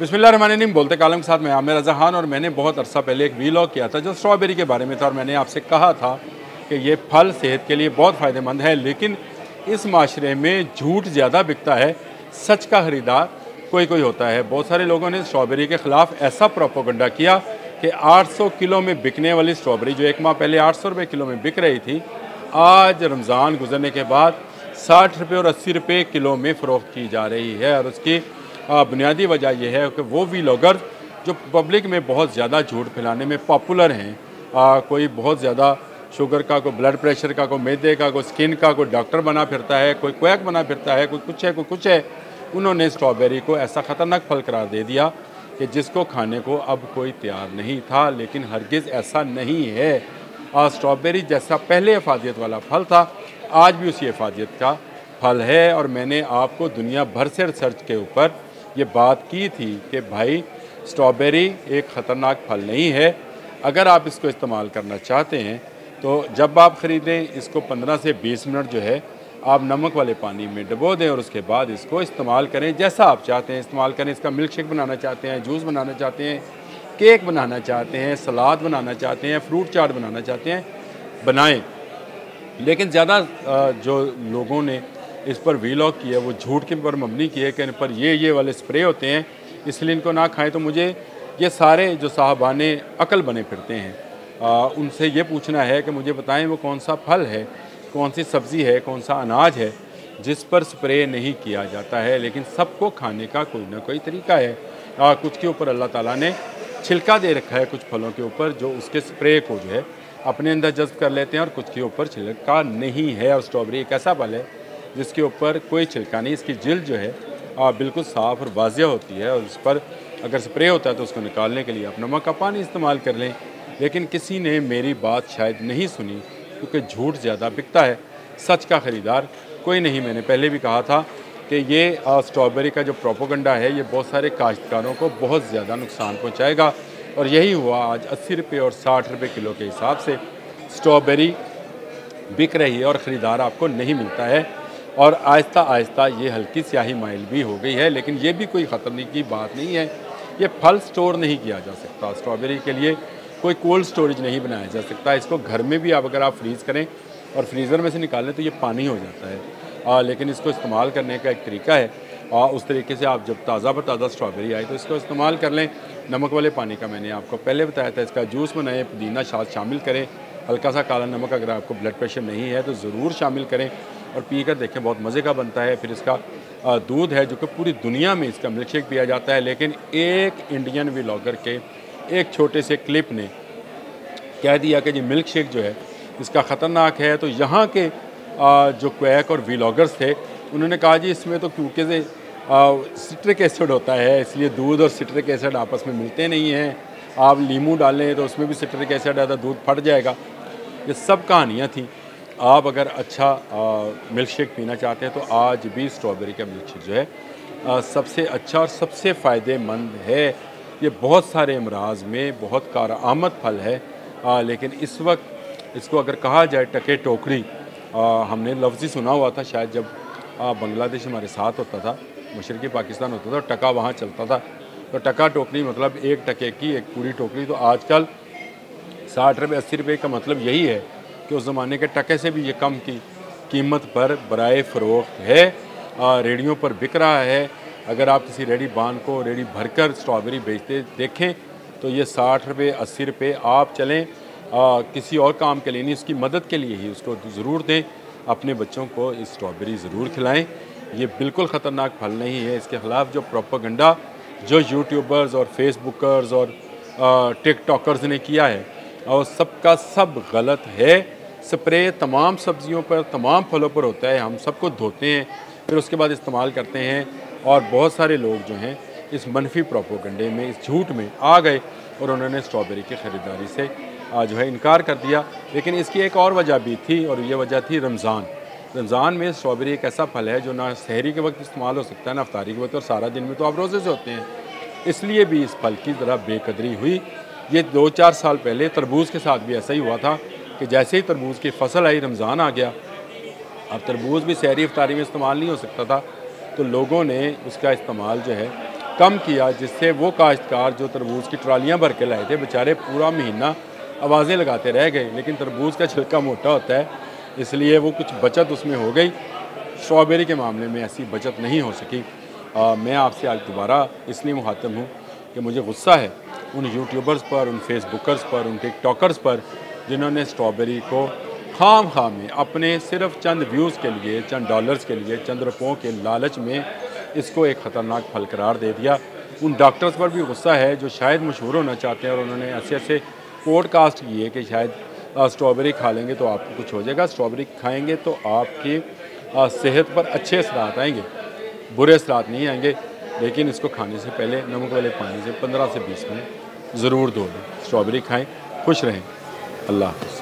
बिस्मिल्लाहिर्रहमानिर्रहीम। बोलते कालम के साथ मैं आमिर रज़ा खान। और मैंने बहुत अरसा पहले एक वीलॉग किया था जो स्ट्रॉबेरी के बारे में था, और मैंने आपसे कहा था कि ये फल सेहत के लिए बहुत फ़ायदेमंद है, लेकिन इस माशरे में झूठ ज़्यादा बिकता है, सच का ख़रीदार कोई कोई होता है। बहुत सारे लोगों ने स्ट्रॉबेरी के ख़िलाफ़ ऐसा प्रोपोगंडा किया कि 800 किलो में बिकने वाली स्ट्रॉबेरी जो एक माह पहले 800 रुपये किलो में बिक रही थी, आज रमज़ान गुजरने के बाद 60 रुपये और 80 रुपये किलो में फ़रोख्त की जा रही है। और उसकी बुनियादी वजह यह है कि वो व्लॉगर जो पब्लिक में बहुत ज़्यादा झूठ फैलाने में पॉपुलर हैं, कोई बहुत ज़्यादा शुगर का, कोई ब्लड प्रेशर का, कोई मैदे का, कोई स्किन का, कोई डॉक्टर बना फिरता है, कोई क्वैक बना फिरता है, कोई कुछ है। उन्होंने स्ट्रॉबेरी को ऐसा ख़तरनाक फल करार दे दिया कि जिसको खाने को अब कोई तैयार नहीं था, लेकिन हरगिज़ ऐसा नहीं है। स्ट्रॉबेरी जैसा पहले अफादियत वाला फल था, आज भी उसी अफादियत का फल है। और मैंने आपको दुनिया भर से रिसर्च के ऊपर ये बात की थी कि भाई स्ट्रॉबेरी एक ख़तरनाक फल नहीं है। अगर आप इसको इस्तेमाल करना चाहते हैं तो जब आप ख़रीदें इसको 15 से 20 मिनट जो है आप नमक वाले पानी में डबो दें, और उसके बाद इसको इस्तेमाल करें जैसा आप चाहते हैं इस्तेमाल करें। इसका मिल्क शेक बनाना चाहते हैं, जूस बनाना चाहते हैं, केक बनाना चाहते हैं, सलाद बनाना चाहते हैं, फ्रूट चाट बनाना चाहते हैं, बनाएँ। लेकिन ज़्यादा जो लोगों ने इस पर वीलॉग किया वो झूठ के पर मबनी किए कि इन पर ये वाले स्प्रे होते हैं इसलिए इनको ना खाएं। तो मुझे ये सारे जो साहबाने अकल बने फिरते हैं उनसे ये पूछना है कि मुझे बताएं वो कौन सा फल है, कौन सी सब्ज़ी है, कौन सा अनाज है जिस पर स्प्रे नहीं किया जाता है। लेकिन सबको खाने का कोई ना कोई तरीका है। कुछ के ऊपर अल्लाह ताला ने छिलका दे रखा है, कुछ फलों के ऊपर जो उसके स्प्रे को जो है अपने अंदर जज्ब कर लेते हैं, और कुछ के ऊपर छिलका नहीं है। और स्ट्रॉबेरी एक ऐसा फल है जिसके ऊपर कोई छिलका नहीं, इसकी जिल्द जो है बिल्कुल साफ़ और वाज़िया होती है, और इस पर अगर स्प्रे होता है तो उसको निकालने के लिए आप नमक का पानी इस्तेमाल कर लें। लेकिन किसी ने मेरी बात शायद नहीं सुनी, क्योंकि झूठ ज़्यादा बिकता है, सच का ख़रीदार कोई नहीं। मैंने पहले भी कहा था कि ये स्ट्रॉबेरी का जो प्रोपोगंडा है ये बहुत सारे काश्तकारों को बहुत ज़्यादा नुकसान पहुँचाएगा, और यही हुआ। आज 80 रुपये और 60 रुपये किलो के हिसाब से स्ट्रॉबेरी बिक रही है और ख़रीदार आपको नहीं मिलता है, और आहिस्ता आहिस्ता ये हल्की स्याही माइल भी हो गई है। लेकिन ये भी कोई ख़तरनी की बात नहीं है। ये फल स्टोर नहीं किया जा सकता, स्ट्रॉबेरी के लिए कोई कोल्ड स्टोरेज नहीं बनाया जा सकता। इसको घर में भी अगर आप फ्रीज़ करें और फ्रीज़र में से निकालें तो ये पानी हो जाता है। लेकिन इसको इस्तेमाल करने का एक तरीका है, उस तरीके से आप जब ताज़ा ब ताज़ा स्ट्रॉबेरी आए तो इसको इस्तेमाल कर लें। नमक वाले पानी का मैंने आपको पहले बताया था, इसका जूस बनाएं, पुदीना शामिल करें, हल्का सा काला नमक अगर आपको ब्लड प्रेशर नहीं है तो ज़रूर शामिल करें और पी कर देखें, बहुत मज़े का बनता है। फिर इसका दूध है जो कि पूरी दुनिया में इसका मिल्क शेक पिया जाता है। लेकिन एक इंडियन व्लॉगर के एक छोटे से क्लिप ने कह दिया कि ये मिल्क शेक जो है इसका ख़तरनाक है। तो यहाँ के जो क्वैक और व्लॉगर्स थे उन्होंने कहा जी इसमें तो क्योंकि से सिट्रिक एसिड होता है, इसलिए दूध और सिट्रिक एसिड आपस में मिलते नहीं हैं। आप लीमू डालें तो उसमें भी सिट्रिक एसिड है तो दूध फट जाएगा। ये सब कहानियाँ थी। आप अगर अच्छा मिल्क शेक पीना चाहते हैं तो आज भी स्ट्रॉबेरी का मिल्क शेक जो है सबसे अच्छा और सबसे फ़ायदेमंद है। ये बहुत सारे अमराज में बहुत कारआमद फल है। लेकिन इस वक्त इसको अगर कहा जाए टके टोकरी, हमने लफ्ज़ ही सुना हुआ था शायद जब बांग्लादेश हमारे साथ होता था, मशरक़ी पाकिस्तान होता था, टका वहाँ चलता था, तो टका टोकरी मतलब एक टके की एक पूरी टोकरी। तो आजकल 60 रुपये 80 रुपये का मतलब यही है कि उस ज़माने के टके से भी ये कम की कीमत पर बराए फ़रोख्त है, रेडियों पर बिक रहा है। अगर आप किसी रेडी बान को रेडी भरकर स्ट्रॉबेरी बेचते देखें तो ये 60 रुपये 80 रुपये। आप चलें किसी और काम के लिए नहीं, उसकी मदद के लिए ही उसको ज़रूर दें। अपने बच्चों को इस स्ट्रॉबेरी ज़रूर खिलाएं। ये बिल्कुल ख़तरनाक फल नहीं है। इसके ख़िलाफ़ जो प्रोपेगेंडा जो यूट्यूबर्स और फेसबुकर्स और टिकटॉकर्स ने किया है और सबका सब गलत है। स्प्रे तमाम सब्जियों पर, तमाम फलों पर होता है। हम सबको धोते हैं फिर उसके बाद इस्तेमाल करते हैं, और बहुत सारे लोग जो हैं इस मनफी प्रोपेगेंडे में, इस झूठ में आ गए और उन्होंने स्ट्रॉबेरी की ख़रीदारी से जो है इनकार कर दिया। लेकिन इसकी एक और वजह भी थी, और ये वजह थी रमज़ान। रमज़ान में स्ट्रॉबेरी एक ऐसा फल है जो ना सहरी के वक्त इस्तेमाल हो सकता है, ना अफ्तारी के वक्त, और सारा दिन में तो आप रोज़े से होते हैं। इसलिए भी इस फल की ज़रा बेकदरी हुई। ये 2-4 साल पहले तरबूज़ के साथ भी ऐसा ही हुआ था कि जैसे ही तरबूज़ की फसल आई रमज़ान आ गया, अब तरबूज़ भी सहरी अफ्तारी में इस्तेमाल नहीं हो सकता था, तो लोगों ने उसका इस्तेमाल जो है कम किया, जिससे वो काश्तकार जो तरबूज की ट्रालियाँ भर के लाए थे बेचारे पूरा महीना आवाज़ें लगाते रह गए। लेकिन तरबूज का छिलका मोटा होता है, इसलिए वो कुछ बचत उसमें हो गई। स्ट्रॉबेरी के मामले में ऐसी बचत नहीं हो सकी। मैं आपसे आज दोबारा इसलिए मुखातिब हूँ कि मुझे गुस्सा है उन यूट्यूबर्स पर, उन फेसबुकर्स पर, उन टिकटॉकर्स पर, जिन्होंने स्ट्रॉबेरी को खाम में अपने सिर्फ चंद व्यूज़ के लिए, चंद डॉलर्स के लिए, चंद रुपयों के लालच में इसको एक ख़तरनाक फल करार दे दिया। उन डॉक्टर्स पर भी गुस्सा है जो शायद मशहूर होना चाहते हैं और उन्होंने ऐसे ऐसे पॉडकास्ट किए कि शायद स्ट्रॉबेरी खा लेंगे तो आपको कुछ हो जाएगा, स्ट्रॉबेरी खाएंगे तो आपकी सेहत पर अच्छे असरात आएंगे, बुरे असरात नहीं आएंगे। लेकिन इसको खाने से पहले नमक वाले पानी से 15 से 20 मिनट ज़रूर धो लें। स्ट्रॉबेरी खाएँ, खुश रहें। अल्लाह हाफ़िज़।